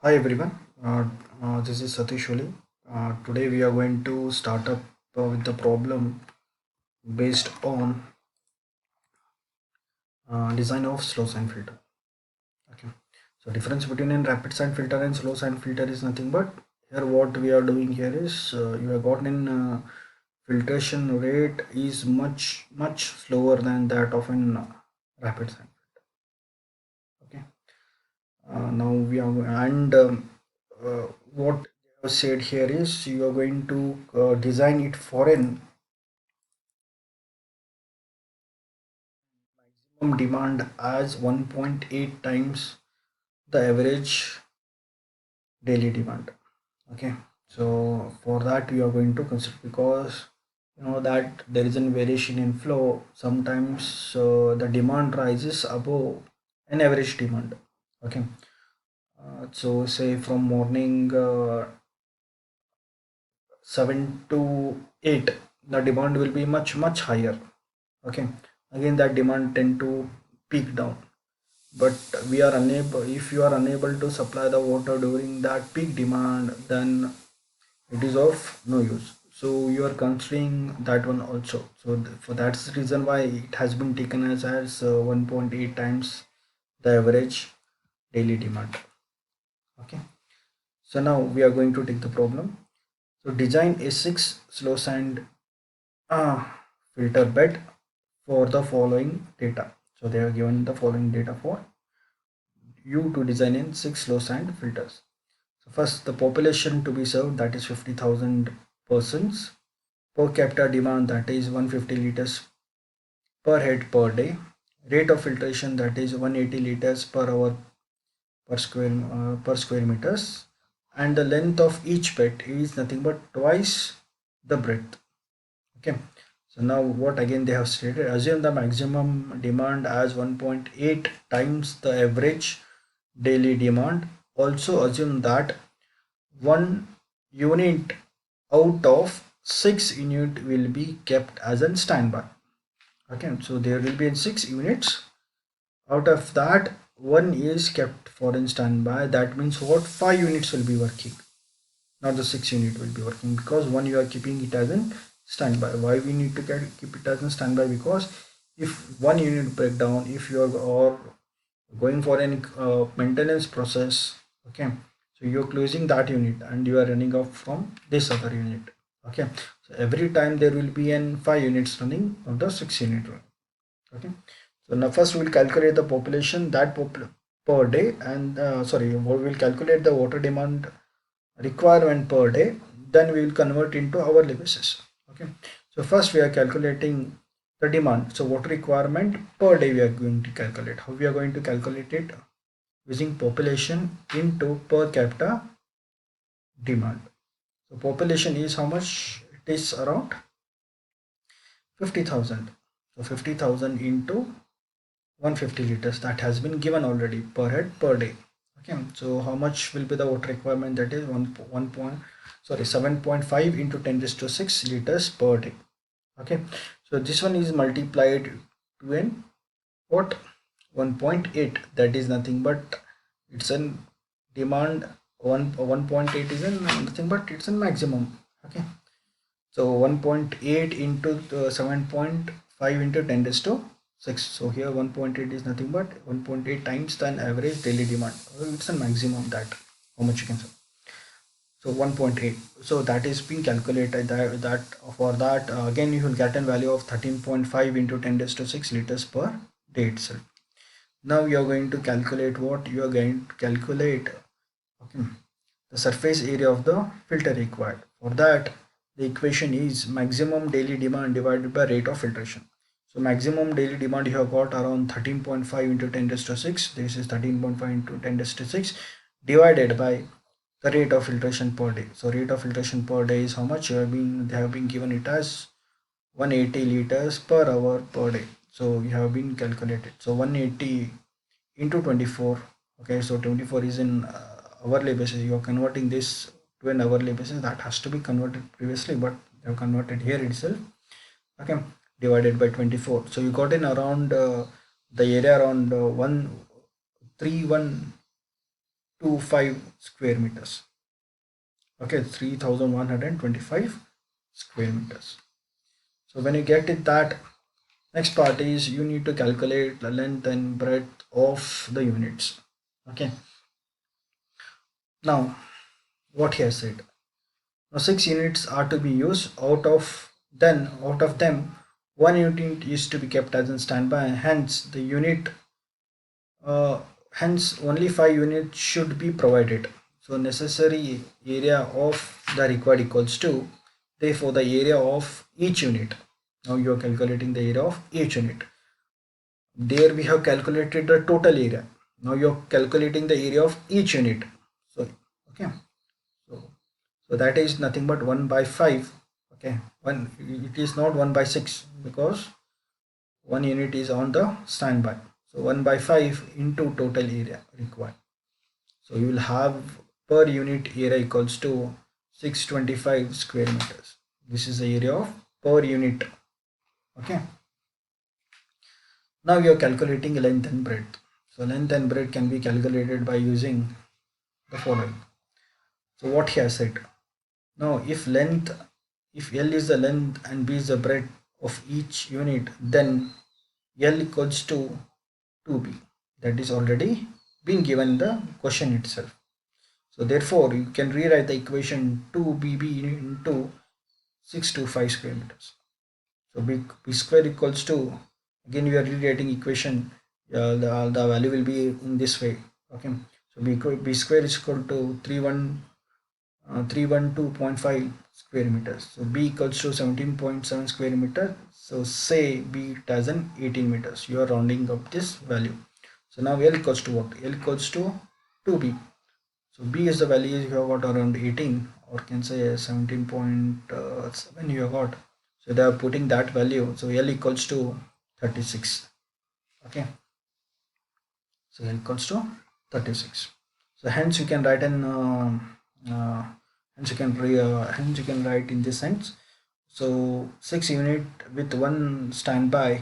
Hi everyone, this is Satish Oli. Today we are going to start up with the problem based on design of slow sine filter. Okay, so difference between a rapid sine filter and slow sine filter is nothing but here what we are doing here is you have gotten in filtration rate is much slower than that of an rapid sine. Okay, now we are what they have said here is you are going to design it for an maximum demand as 1.8 times the average daily demand. Okay, so for that we are going to consider because you know that there is a variation in flow. Sometimes the demand rises above an average demand. Okay, so say from morning 7 to 8 the demand will be much higher. Okay, again that demand tend to peak down, but we are unable, if you are unable to supply the water during that peak demand, then it is of no use. So you are considering that one also. So for that's the reason why it has been taken as 1.8 times the average daily demand. Okay, so now we are going to take the problem. So design a 6 slow sand uh, filter bed for the following data. So they are given the following data for you to design in 6 slow sand filters. So first, the population to be served, that is 50,000 persons. Per capita demand, that is 150 liters per head per day. Rate of filtration, that is 180 liters per hour per square meters. And the length of each bed is nothing but twice the breadth. Okay. So now what again they have stated, assume the maximum demand as 1.8 times the average daily demand. Also assume that one unit out of 6 unit will be kept as a standby. Okay, so there will be 6 units. Out of that, one is kept for in standby. That means what, 5 units will be working, not the 6 unit will be working, because one you are keeping it as in standby. Why we need to keep it as in standby? Because if one unit break down, if you are or going for any maintenance process, okay, so you're closing that unit and you are running off from this other unit. Okay, so every time there will be an 5 units running of the 6 unit run. Okay, so now first we will calculate the population that per day, and sorry, we will calculate the water demand requirement per day, then we will convert into hourly basis. Okay, so first we are calculating the demand, so water requirement per day we are going to calculate. How we are going to calculate it? Using population into per capita demand. So population is how much? It is around 50,000. So 50,000 into 150 liters, that has been given already per head per day. Okay, so how much will be the water requirement? That is 1 point, sorry, 7.5 into 10 raised to 6 liters per day. Okay, so this one is multiplied to an what, 1.8, that is nothing but it's an demand. 1.8 is an nothing but it's a maximum. Okay, so 1.8 into 7.5 into 10 raised to 6. So here 1.8 is nothing but 1.8 times the average daily demand. It's a maximum, that how much you can say. So 1.8, so that is being calculated, that for that again you will get a value of 13.5 into 10 raised to 6 liters per day itself. Now you are going to calculate what you are going to calculate. Okay, the surface area of the filter required. For that, the equation is maximum daily demand divided by rate of filtration. So maximum daily demand you have got around 13.5 into 10 raised to 6. This is 13.5 into 10 raised to 6 divided by the rate of filtration per day. So rate of filtration per day is how much you have been, they have been given it as 180 liters per hour per day. So you have been calculated. So 180 into 24. Okay, so 24 is in hourly basis. You are converting this to an hourly basis, that has to be converted previously, but they have converted here itself. Okay, divided by 24. So you got in around the area around 131 3125 square meters. Okay, 3125 square meters. So when you get it, that next part is you need to calculate the length and breadth of the units. Okay, now what he has said. Now 6 units are to be used. Out of them, 1 unit is to be kept as in standby. Hence only 5 units should be provided. So necessary area of the required equals to, therefore the area of each unit. Now you are calculating the area of each unit. There we have calculated the total area. Now you are calculating the area of each unit. So okay, so that is nothing but 1 by 5. Okay, one, it is not 1 by 6 because 1 unit is on the standby. So 1 by 5 into total area required. So you will have per unit area equals to 625 square meters. This is the area of per unit. Okay, now you are calculating length and breadth. So length and breadth can be calculated by using the following. So what he has said. Now if L is the length and B is the breadth of each unit, then L equals to 2B. That is already been given in the question itself. So therefore you can rewrite the equation 2BB into 625 square meters. So B square equals to, again we are rewriting equation, the value will be in this way. Okay, so B square is equal to 312.5 square meters. So B equals to 17.7 square meter. So say B it as an 18 meters. You are rounding up this value. So now L equals to what? L equals to 2B. So B is the value you have got around 18, or can say 17.7 you have got. So they are putting that value. So L equals to 36. Okay. So L equals to 36. So hence you can write hence you can write in this sense. So 6 unit with 1 standby.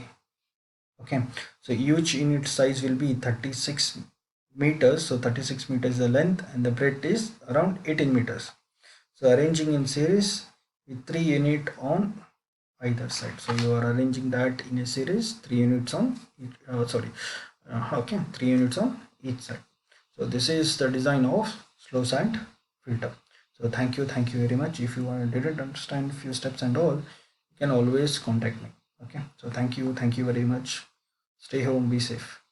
Okay, so each unit size will be 36 meters. So 36 meters is the length and the breadth is around 18 meters. So arranging in series with 3 unit on either side. So you are arranging that in a series, 3 units on okay, 3 units on each side. So this is the design of slow sand filter. So thank you very much. If you didn't understand few steps and all, you can always contact me. Okay, so thank you very much. Stay home, be safe.